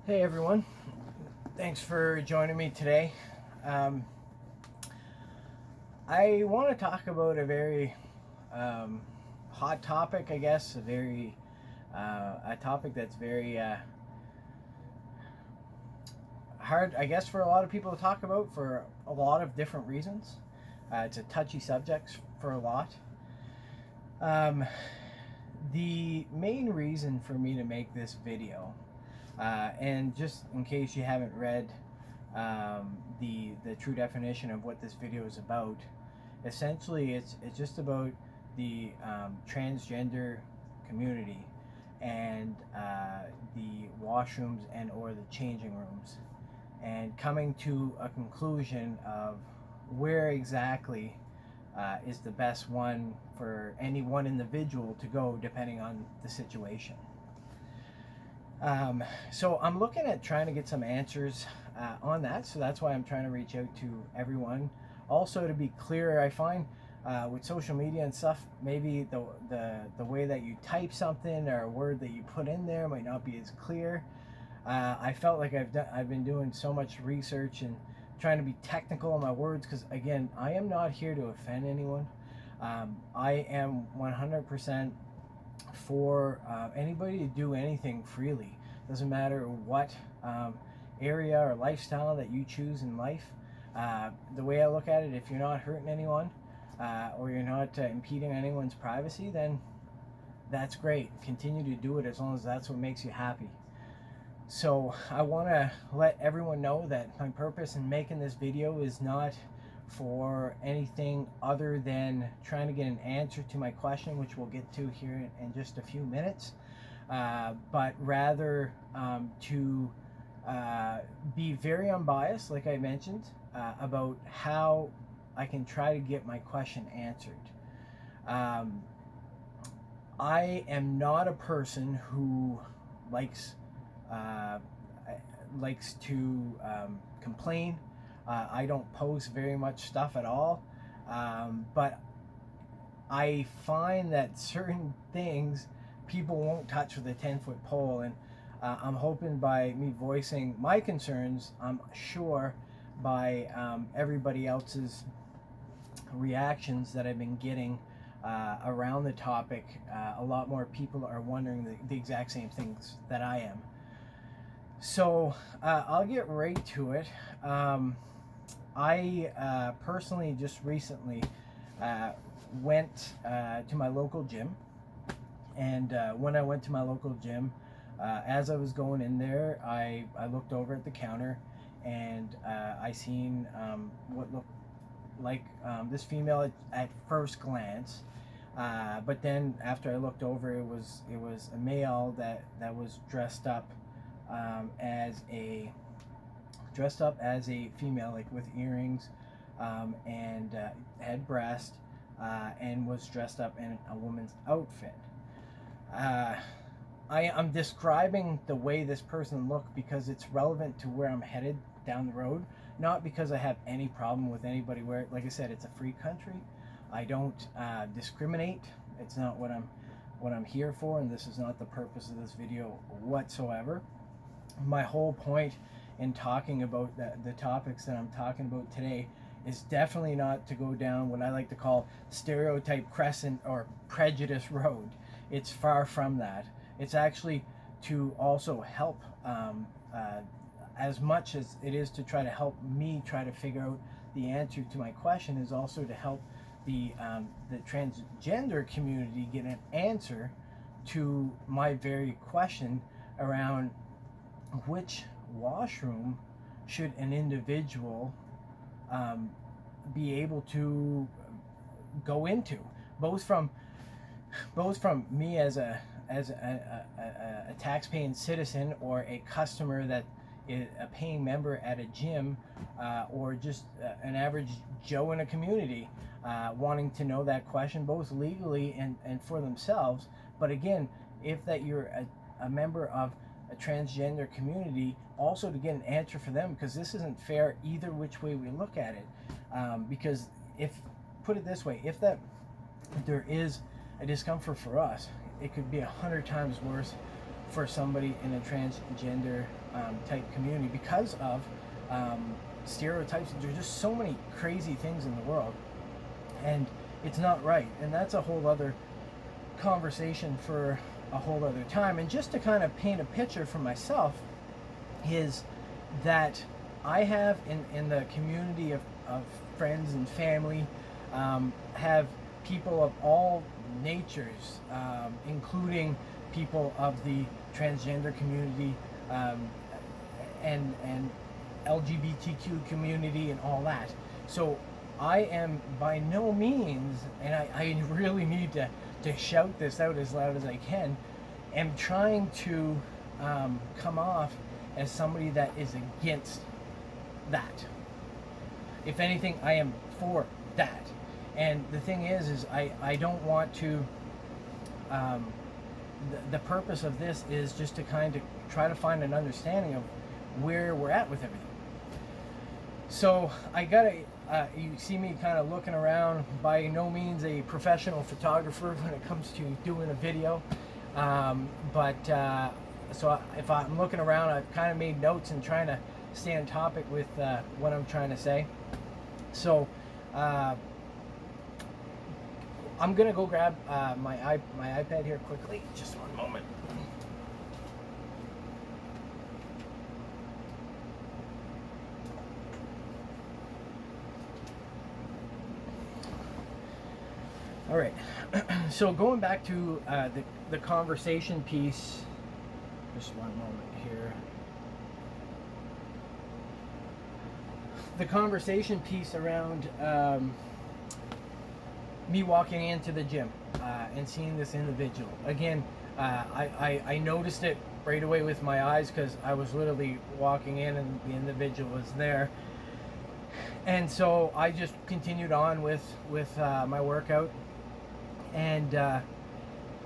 Hey everyone, thanks for joining me today. Um, I want to talk about a very hot topic, I guess, a topic that's very hard, I guess, for a lot of people to talk about for a lot of different reasons. It's a touchy subject for a lot. Um, the main reason for me to make this video, and just in case you haven't read the true definition of what this video is about, essentially it's just about the transgender community and the washrooms and or the changing rooms, and coming to a conclusion of where exactly is the best one for any one individual to go depending on the situation. So I'm looking at trying to get some answers on that. So that's why I'm trying to reach out to everyone. Also, to be clear, I find with social media and stuff, maybe the way that you type something or a word that you put in there might not be as clear. I felt like I've been doing so much research and trying to be technical in my words, because again, I am not here to offend anyone. I am 100% for anybody to do anything freely. Doesn't matter what area or lifestyle that you choose in life. The way I look at it, if you're not hurting anyone or you're not impeding anyone's privacy, then that's great. Continue to do it as long as that's what makes you happy. So I want to let everyone know that my purpose in making this video is not for anything other than trying to get an answer to my question, which we'll get to here in just a few minutes, but rather to be very unbiased, like I mentioned, about how I can try to get my question answered. I am not a person who likes to complain. I don't post very much stuff at all, but I find that certain things people won't touch with a 10-foot pole, and I'm hoping by me voicing my concerns, I'm sure by everybody else's reactions that I've been getting around the topic, a lot more people are wondering the exact same things that I am. So I'll get right to it. I personally just recently went to my local gym, and when I went to my local gym, as I was going in there, I looked over at the counter, and I seen what looked like this female at first glance. But then after I looked over, it was a male that was dressed up as a female, like with earrings, and had breast, and was dressed up in a woman's outfit. I'm describing the way this person looked because it's relevant to where I'm headed down the road, not because I have any problem with anybody wearing. Like I said, it's a free country. I don't discriminate. It's not what I'm here for, and this is not the purpose of this video whatsoever. My whole point in talking about the topics that I'm talking about today is definitely not to go down what I like to call stereotype crescent or prejudice road. It's far from that. It's actually to also help, as much as it is to try to help me try to figure out the answer to my question, is also to help the transgender community get an answer to my very question around which washroom should an individual be able to go into, both from me as a tax-paying citizen, or a customer that is a paying member at a gym, or just an average Joe in a community, wanting to know that question, both legally and for themselves. But again, if that you're a member of a transgender community, also to get an answer for them, because this isn't fair either which way we look at it. Because if, put it this way, if that there is a discomfort for us, it could be 100 times worse for somebody in a transgender type community because of stereotypes. There's just so many crazy things in the world, and it's not right. And that's a whole other conversation for a whole other time. And just to kind of paint a picture for myself is that I have in the community of friends and family, have people of all natures, including people of the transgender community, and LGBTQ community and all that. So I am by no means, and I really need to shout this out as loud as I can, am trying to come off as somebody that is against that. If anything, I am for that. And the thing is I don't want to, the purpose of this is just to kind of try to find an understanding of where we're at with everything. So I gotta, you see me kind of looking around, by no means a professional photographer when it comes to doing a video. So if I'm looking around, I've kind of made notes and trying to stay on topic with what I'm trying to say. So I'm gonna go grab my iPad here quickly. Just one moment. All right. So going back to the conversation piece. Just one moment here. The conversation piece around me walking into the gym and seeing this individual. Again, I noticed it right away with my eyes because I was literally walking in and the individual was there. And so I just continued on with my workout. And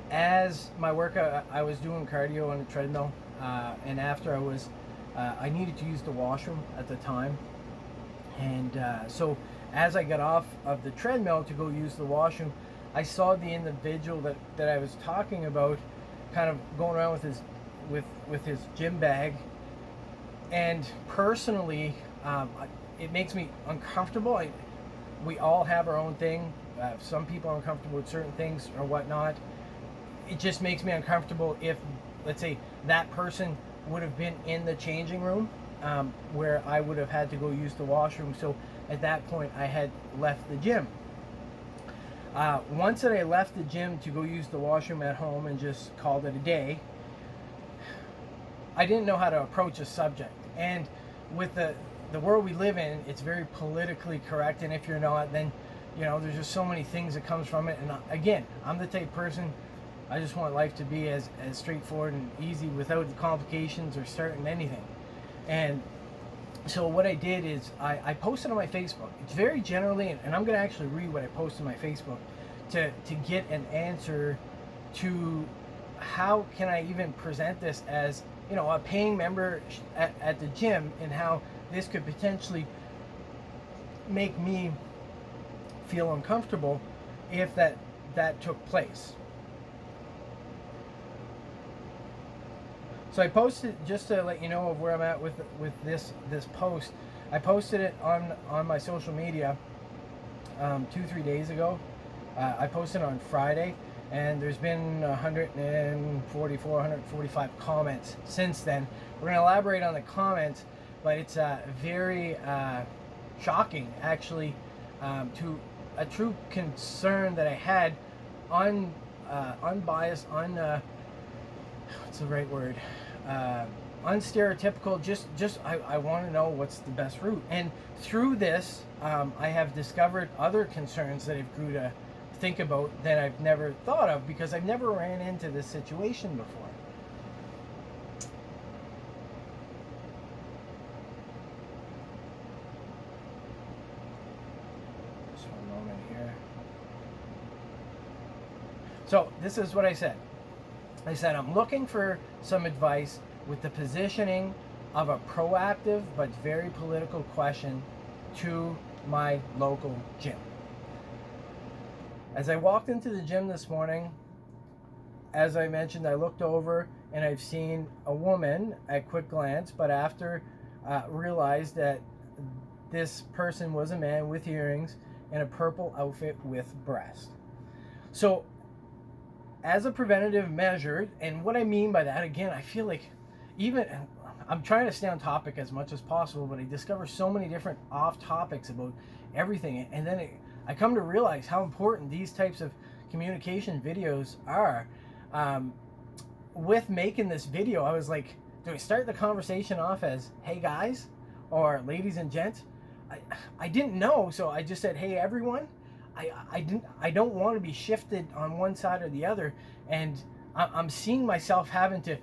as my workout, I was doing cardio on the treadmill, and after I needed to use the washroom at the time. And so as I got off of the treadmill to go use the washroom, I saw the individual that I was talking about kind of going around with his gym bag. And personally, it makes me uncomfortable. We all have our own thing. Some people are uncomfortable with certain things or whatnot. It just makes me uncomfortable if, let's say, that person would have been in the changing room, where I would have had to go use the washroom. So at that point, I had left the gym. Once that I left the gym to go use the washroom at home and just called it a day, I didn't know how to approach a subject. And with the world we live in, it's very politically correct. And if you're not, then there's just so many things that comes from it. And again, I'm the type of person, I just want life to be as straightforward and easy without the complications or starting anything. And so what I did is I posted on my Facebook. It's very generally, and I'm going to actually read what I posted on my Facebook to get an answer to how can I even present this as, a paying member at the gym, and how this could potentially make me feel uncomfortable if that took place. So I posted, just to let you know of where I'm at with this post. I posted it on my social media 2-3 days ago. I posted on Friday, and there's been 145 comments since then. We're going to elaborate on the comments, but it's very shocking, actually, to a true concern that I had, unbiased, what's the right word? Unstereotypical. Just I want to know what's the best route. And through this, I have discovered other concerns that I've grew to think about that I've never thought of, because I've never ran into this situation before. Just one moment here. So this is what I said. I said, I'm looking for some advice with the positioning of a proactive but very political question to my local gym. As I walked into the gym this morning, as I mentioned, I looked over and I've seen a woman at quick glance, but after realized that this person was a man with earrings and a purple outfit with breast. So as a preventative measure, and what I mean by that, again, I feel like even I'm trying to stay on topic as much as possible, but I discover so many different off topics about everything, and then I come to realize how important these types of communication videos are. With making this video, I was like, do I start the conversation off as, hey guys, or ladies and gents? I didn't know, so I just said, hey everyone. I don't want to be shifted on one side or the other, and I'm seeing myself having to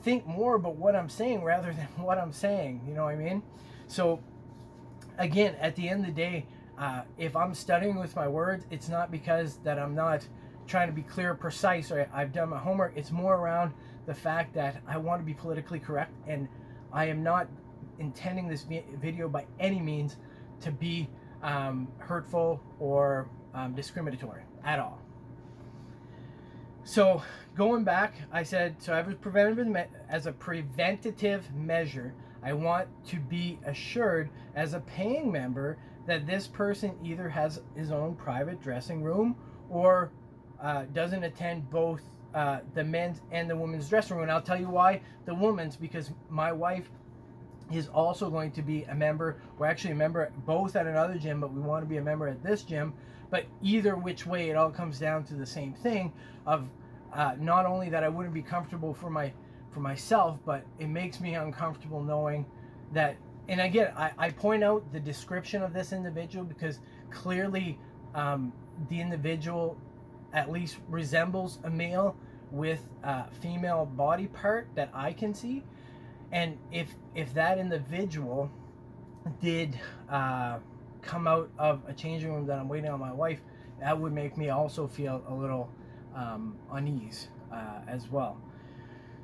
think more about what I'm saying rather than what I'm saying, you know what I mean? So again, at the end of the day, if I'm studying with my words, it's not because that I'm not trying to be clear, precise, or I've done my homework. It's more around the fact that I want to be politically correct, and I am not intending this video by any means to be hurtful or discriminatory at all. So going back, I said, so as a preventative measure, I want to be assured as a paying member that this person either has his own private dressing room or doesn't attend both the men's and the women's dressing room. And I'll tell you why the women's, because my wife is also going to be a member. We're actually a member both at another gym, but we want to be a member at this gym. But either which way, it all comes down to the same thing of not only that I wouldn't be comfortable for myself, but it makes me uncomfortable knowing that. And again, I point out the description of this individual because clearly the individual at least resembles a male with a female body part that I can see. And if that individual did come out of a changing room that I'm waiting on my wife, that would make me also feel a little unease as well.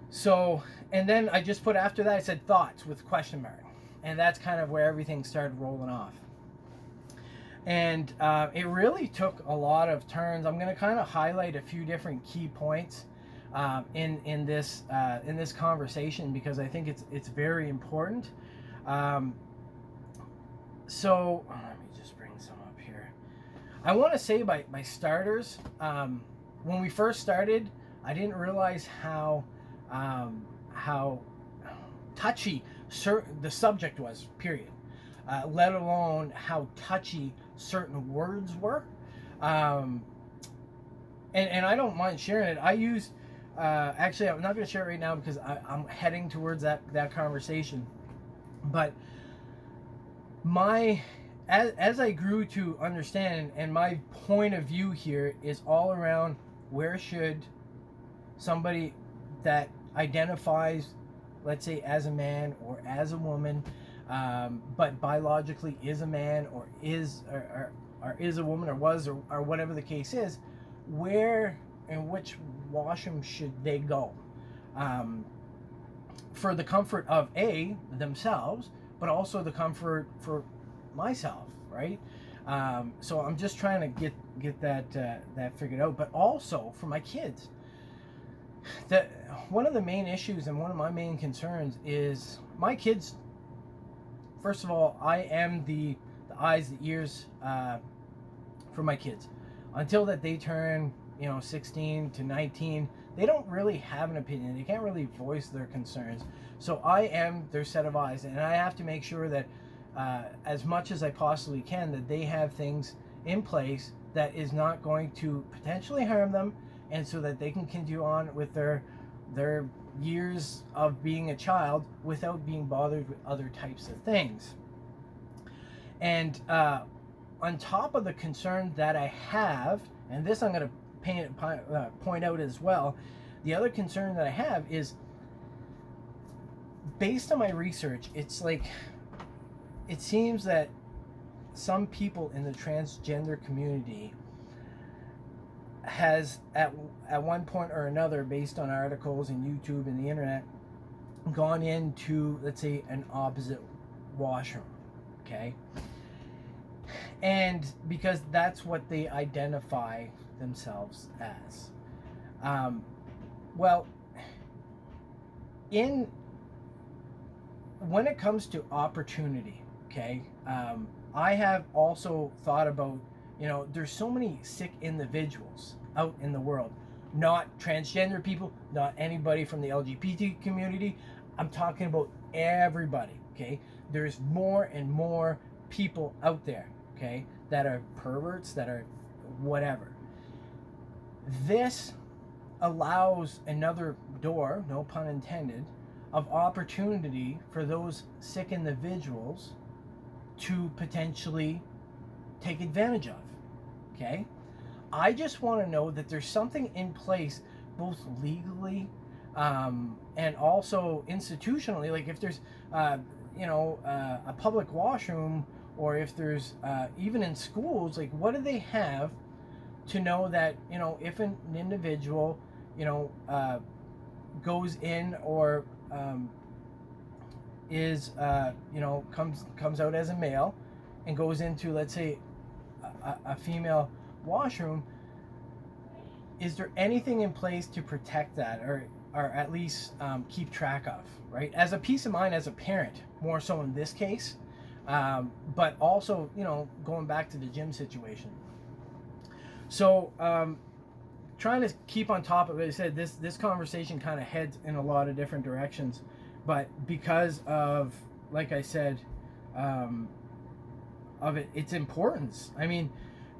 So, and then I just put after that, I said thoughts with question mark. And that's kind of where everything started rolling off. And it really took a lot of turns. I'm going to kind of highlight a few different key points in this conversation because I think it's very important. So let me just bring some up here. I want to say by starters, when we first started, I didn't realize how touchy the subject was. Period. Let alone how touchy certain words were. And I don't mind sharing it. I use. Actually, I'm not going to share it right now because I'm heading towards that conversation. But as I grew to understand, and my point of view here is all around where should somebody that identifies, let's say, as a man or as a woman, but biologically is a man or is a woman or was or whatever the case is, where and which washroom should they go for the comfort of themselves, but also the comfort for myself, right? So I'm just trying to get that figured out, but also for my kids. One of the main issues and one of my main concerns is my kids. First of all, I am the eyes, the ears for my kids. Until that they turn 16 to 19, they don't really have an opinion. They can't really voice their concerns. So I am their set of eyes, and I have to make sure that as much as I possibly can, that they have things in place that is not going to potentially harm them, and so that they can continue on with their years of being a child without being bothered with other types of things. And on top of the concern that I have, and this I'm going to point out as well, the other concern that I have is, based on my research, it's like, it seems that some people in the transgender community has at one point or another, based on articles and YouTube and the internet, gone into, let's say, an opposite washroom, okay? And because that's what they identify themselves as. Well, in when it comes to opportunity, okay, I have also thought about, there's so many sick individuals out in the world, not transgender people, not anybody from the LGBT community. I'm talking about everybody, okay? There's more and more people out there, okay, that are perverts, that are whatever. This allows another door, no pun intended, of opportunity for those sick individuals to potentially take advantage of, okay? I just want to know that there's something in place, both legally and also institutionally. Like if there's, a public washroom, or if there's even in schools, like what do they have to know that, if an individual, goes in or is, comes out as a male and goes into, let's say, a female washroom, is there anything in place to protect that, or at least keep track of, right? As a peace of mind as a parent, more so in this case, but also, going back to the gym situation. So trying to keep on top of it. I said this conversation kind of heads in a lot of different directions, but because of, like I said, of its importance. I mean,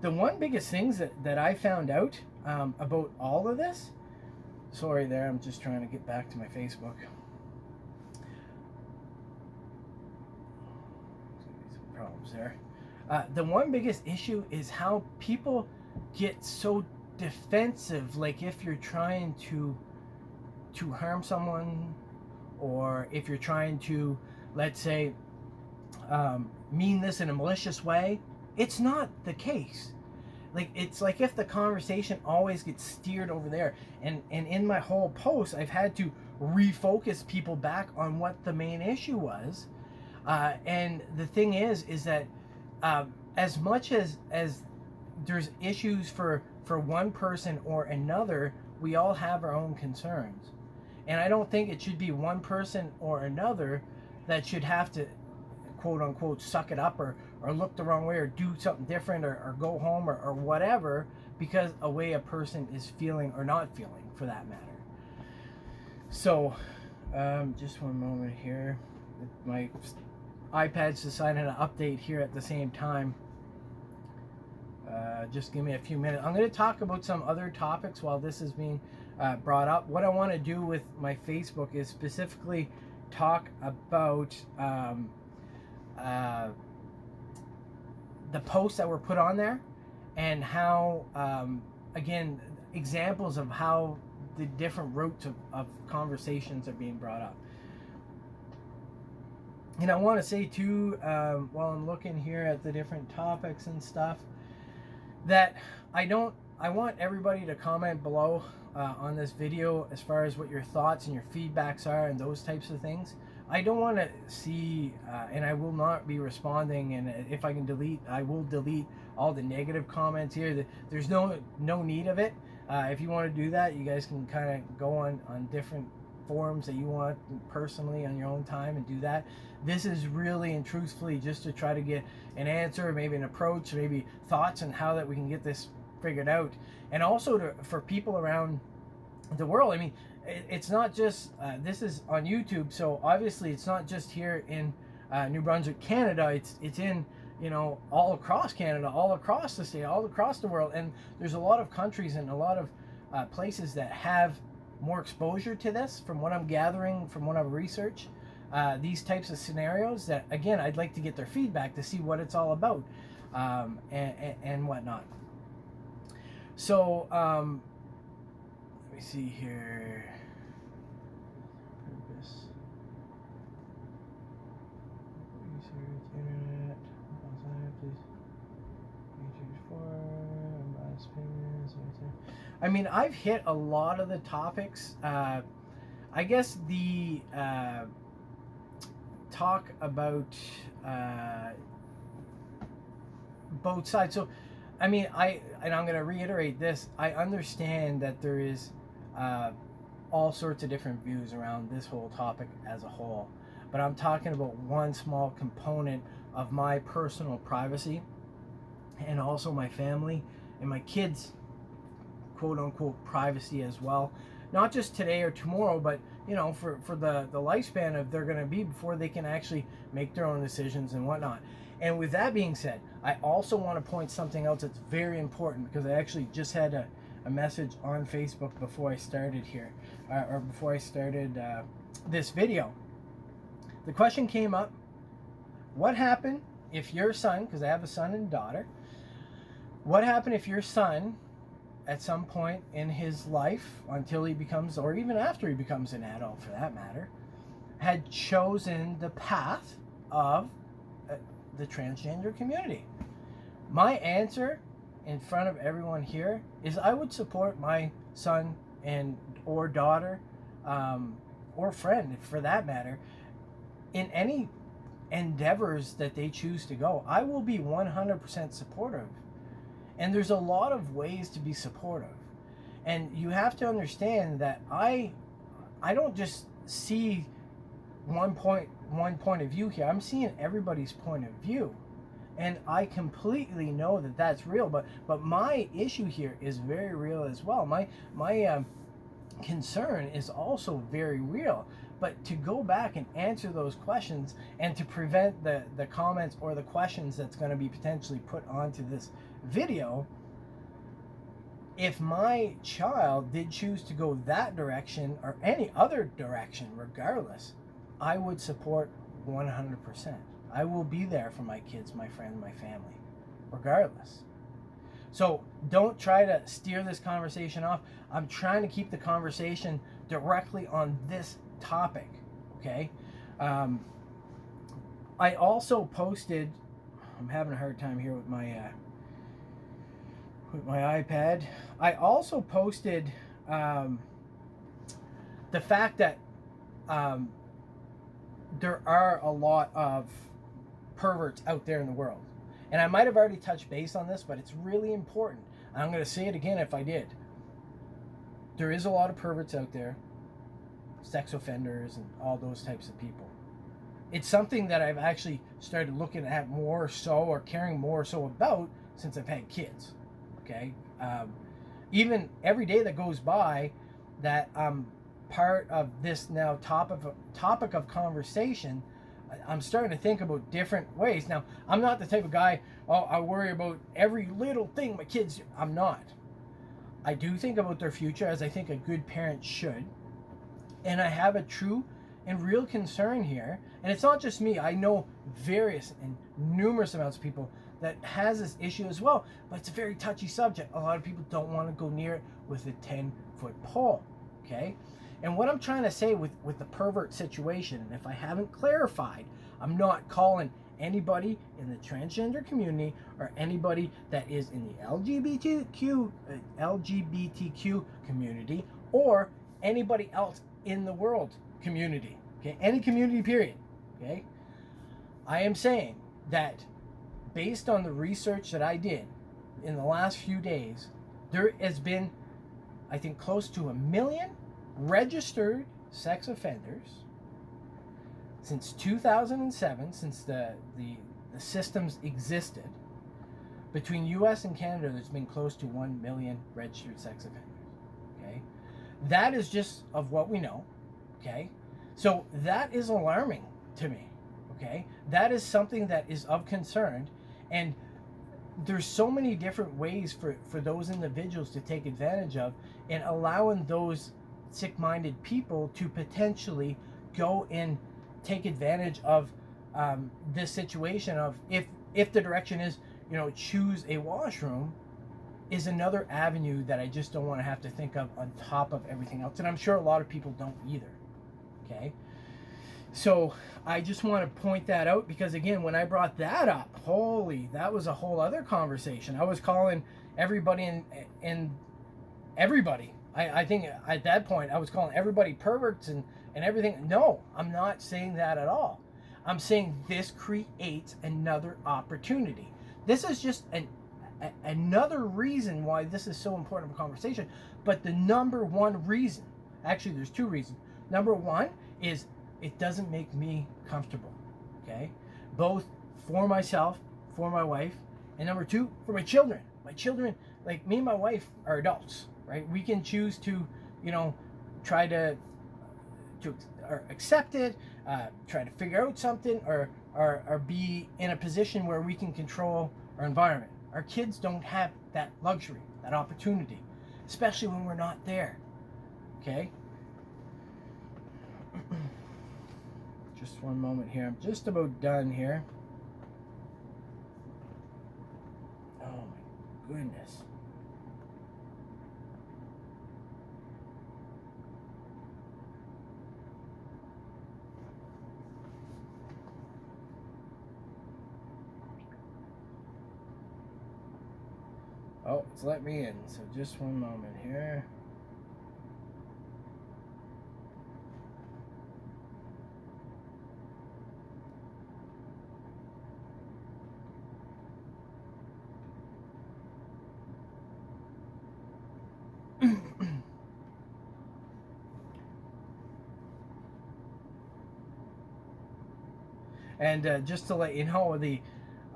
the one biggest things that I found out about all of this, sorry there, I'm just trying to get back to my Facebook. Some problems there. The one biggest issue is how people get so defensive, like if you're trying to harm someone, or if you're trying to, let's say, mean this in a malicious way. It's not the case. Like, it's like if the conversation always gets steered over there, and in my whole post I've had to refocus people back on what the main issue was, and the thing is that as much as there's issues for one person or another, we all have our own concerns. And I don't think it should be one person or another that should have to, quote unquote, suck it up or look the wrong way or do something different or go home or whatever, because a way a person is feeling or not feeling, for that matter. So just one moment here. My iPad's decided to update here at the same time. Just give me a few minutes. I'm going to talk about some other topics while this is being brought up. What I want to do with my Facebook is specifically talk about the posts that were put on there, and how, again, examples of how the different routes of conversations are being brought up. And I want to say too, while I'm looking here at the different topics and stuff, that I want everybody to comment below on this video as far as what your thoughts and your feedbacks are and those types of things. I don't want to see, and I will not be responding, and if I can delete, I will delete all the negative comments here. There's no need of it. If you want to do that, you guys can kind of go on different forums that you want personally on your own time and do that. This is really and truthfully just to try to get an answer, maybe an approach, maybe thoughts on how that we can get this figured out. And also for people around the world. I mean, it's not just, this is on YouTube, so obviously it's not just here in New Brunswick, Canada. It's in, all across Canada, all across the state, all across the world. And there's a lot of countries and a lot of places that have more exposure to this, from what I'm gathering, from what I've researched, these types of scenarios, that, again, I'd like to get their feedback to see what it's all about, and whatnot. So let me see here. Purpose. Internet. I mean, I've hit a lot of the topics. I guess the talk about both sides. So, I mean, I'm going to reiterate this. I understand that there is all sorts of different views around this whole topic as a whole. But I'm talking about one small component of my personal privacy, and also my family and my kids' quote unquote privacy as well. Not just today or tomorrow, but for the lifespan of they're going to be before they can actually make their own decisions and whatnot. And with that being said, I also want to point something else that's very important, because I actually just had a message on Facebook before I started here, or before I started this video. The question came up: what happened if your son, because I have a son and daughter, what happened if your son, at some point in his life, until he becomes, or even after he becomes an adult for that matter, had chosen the path of the transgender community? My answer in front of everyone here is I would support my son and or daughter, or friend for that matter, in any endeavors that they choose to go. I will be 100% supportive. And there's a lot of ways to be supportive. And you have to understand that I don't just see one point of view here. I'm seeing everybody's point of view. And I completely know that that's real, but my issue here is very real as well. My concern is also very real. But to go back and answer those questions, and to prevent the comments or the questions that's going to be potentially put onto this video, if my child did choose to go that direction or any other direction, regardless, I would support 100%. I will be there for my kids, my friend, my family, regardless. So don't try to steer this conversation off. I'm trying to keep the conversation directly on this topic, okay? I also posted, I'm having a hard time here with my iPad. I also posted the fact that there are a lot of perverts out there in the world. And I might have already touched base on this, but it's really important. I'm going to say it again if I did. There is a lot of perverts out there, sex offenders and all those types of people. It's something that I've actually started looking at more so, or caring more so about, since I've had kids. Okay? Even every day that goes by that I'm part of this now topic of conversation, I'm starting to think about different ways. Now, I'm not the type of guy, I worry about every little thing my kids do. I'm not. I do think about their future, as I think a good parent should. And I have a true and real concern here. And it's not just me. I know various and numerous amounts of people that has this issue as well. But it's a very touchy subject. A lot of people don't want to go near it with a 10-foot pole. Okay? And what I'm trying to say with the pervert situation, and if I haven't clarified, I'm not calling anybody in the transgender community or anybody that is in the LGBTQ community or anybody else in the world community. Okay? Any community, period. Okay? I am saying that based on the research that I did in the last few days, there has been, I think, close to 1 million registered sex offenders since 2007, since the systems existed. Between US and Canada, there's been close to 1 million registered sex offenders. Okay? That is just of what we know. Okay? So that is alarming to me. Okay? That is something that is of concern, and there's so many different ways for those individuals to take advantage of, and allowing those sick-minded people to potentially go and take advantage of this situation of, if the direction is, choose a washroom, is another avenue that I just don't want to have to think of on top of everything else. And I'm sure a lot of people don't either. Okay? So I just want to point that out, because again, when I brought that up, that was a whole other conversation. I was calling everybody and everybody. I think at that point I was calling everybody perverts and everything. No, I'm not saying that at all. I'm saying this creates another opportunity. This is just another reason why this is so important of a conversation. But the number one reason Actually, there's two reasons. Number one is it doesn't make me comfortable, okay? Both for myself, for my wife, and number two, for my children. My children, like me and my wife are adults, right? We can choose to, try to or accept it, try to figure out something, or be in a position where we can control our environment. Our kids don't have that luxury, that opportunity, especially when we're not there, okay? Just one moment here. I'm just about done here. Oh my goodness. Oh, it's let me in, so just one moment here. And just to let you know,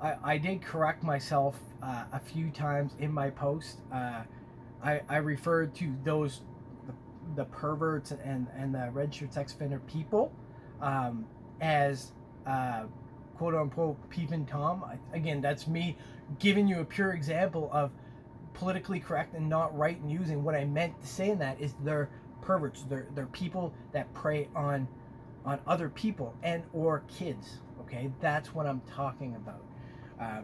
I did correct myself a few times in my post. I referred to those the perverts and the registered sex offender people as quote unquote peeping Tom. Again, that's me giving you a pure example of politically correct and not right, and using what I meant to say in that is they're perverts. They're people that prey on other people and or kids. Okay, that's what I'm talking about.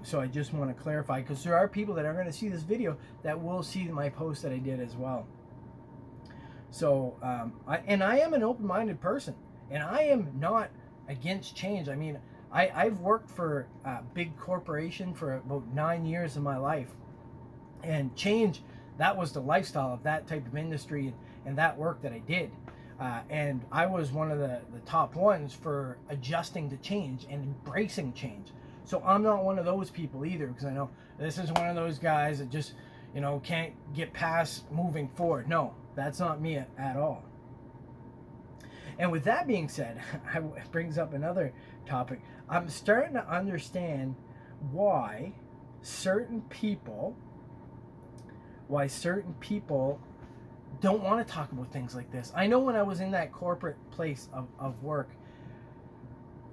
So I just want to clarify, because there are people that are going to see this video that will see my post that I did as well. So I am an open-minded person, and I am not against change. I mean, I've worked for a big corporation for about 9 years of my life, and change, that was the lifestyle of that type of industry and that work that I did. And I was one of the top ones for adjusting to change and embracing change. So I'm not one of those people either, because I know this is one of those guys that just, can't get past moving forward. No, that's not me at all. And with that being said, it brings up another topic. I'm starting to understand why certain people don't want to talk about things like this. I know when I was in that corporate place of work,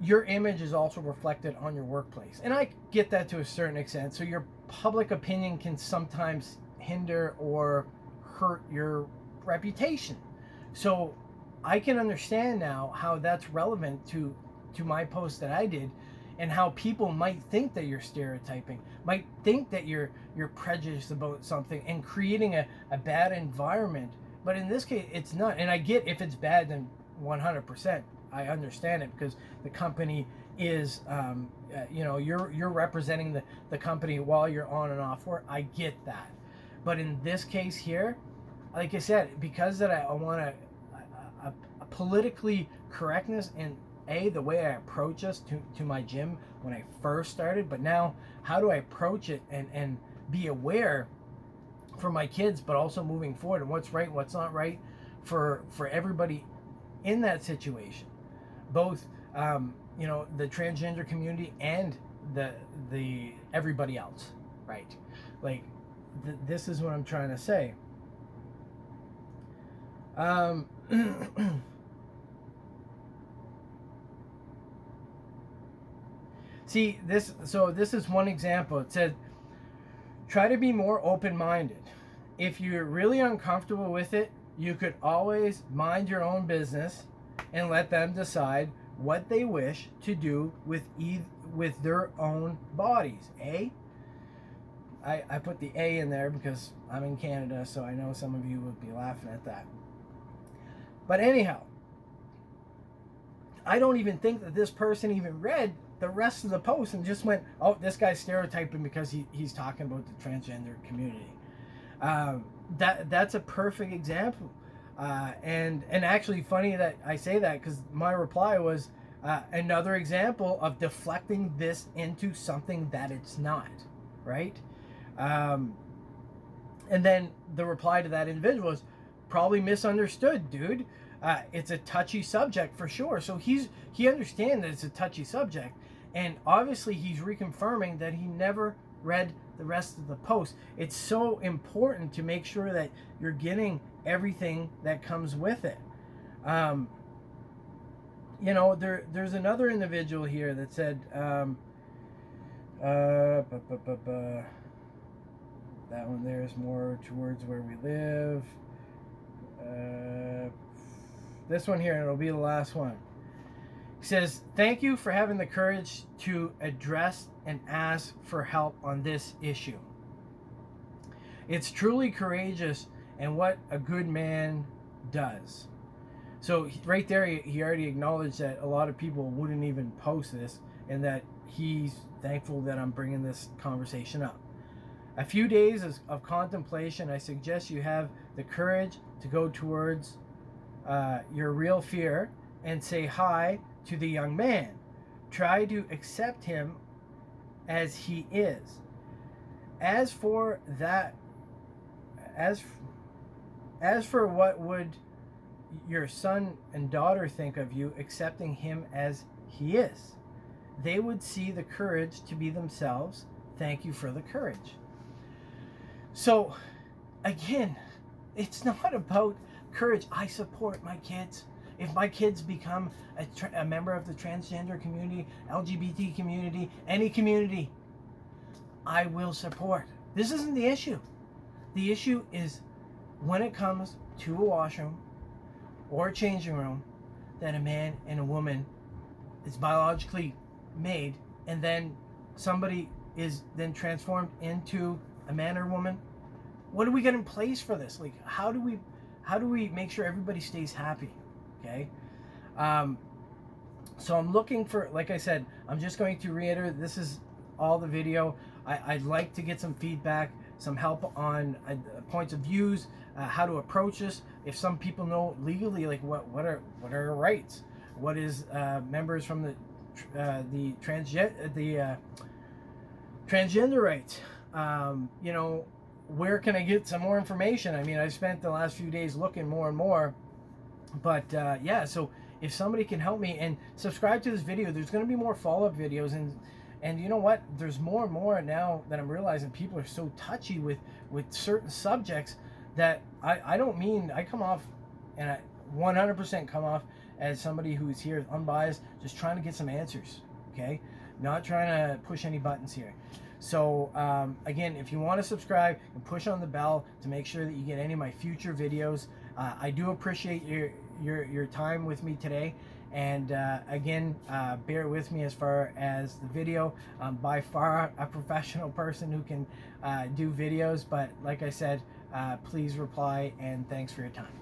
your image is also reflected on your workplace. And I get that to a certain extent. So your public opinion can sometimes hinder or hurt your reputation. So I can understand now how that's relevant to my post that I did, and how people might think that you're stereotyping, might think that you're prejudiced about something and creating a bad environment. But in this case, it's not. And I get if it's bad, then 100%. I understand it, because the company is, you're representing the company while you're on and off work. I get that. But in this case here, like I said, because that I want a politically correctness in the way I approach this to my gym when I first started, but now how do I approach it and be aware for my kids, but also moving forward, and what's right, what's not right for everybody in that situation, both the transgender community and the everybody else, right? Like this is what I'm trying to say. See, this is one example. It said, try to be more open-minded. If you're really uncomfortable with it, you could always mind your own business and let them decide what they wish to do with their own bodies. I put the A in there because I'm in Canada, so I know some of you would be laughing at that. But anyhow, I don't even think that this person even read the rest of the post and just went, oh, this guy's stereotyping because he's talking about the transgender community. That's a perfect example. And actually funny that I say that, because my reply was another example of deflecting this into something that it's not, right? And then the reply to that individual was, probably misunderstood, dude. It's a touchy subject for sure. So he understands that it's a touchy subject, and obviously he's reconfirming that he never read the rest of the post. It's so important to make sure that you're getting everything that comes with it. You know, there's another individual here that said, that one there is more towards where we live. This one here, it'll be the last one. He says, thank you for having the courage to address and ask for help on this issue. It's truly courageous and what a good man does. So right there, he already acknowledged that a lot of people wouldn't even post this, and that he's thankful that I'm bringing this conversation up. A few days of contemplation, I suggest you have the courage to go towards your real fear and say hi to the young man. Try to accept him as he is. As for what would your son and daughter think of you accepting him as he is? They would see the courage to be themselves. Thank you for the courage. So, again, it's not about courage. I support my kids. If my kids become a member of the transgender community, LGBT community, any community, I will support. This isn't the issue. The issue is when it comes to a washroom or a changing room, that a man and a woman is biologically made, and then somebody is then transformed into a man or woman. What do we get in place for this? Like, how do we make sure everybody stays happy? Okay. So I'm looking for, like I said, I'm just going to reiterate, this is all the video. I'd like to get some feedback, some help on points of views, how to approach this. If some people know legally, like what are our rights? What is members from the transgender rights? You know, where can I get some more information? I mean, I spent the last few days looking more and more, but yeah. So if somebody can help me and subscribe to this video, there's going to be more follow-up videos, and you know what? There's more and more now that I'm realizing people are so touchy with certain subjects that I don't mean, I come off, and I 100% come off as somebody who's here unbiased, just trying to get some answers, okay? Not trying to push any buttons here. So again, if you want to subscribe and push on the bell to make sure that you get any of my future videos, I do appreciate your time with me today. And again, bear with me as far as the video. I'm by far a professional person who can do videos, but like I said, please reply, and thanks for your time.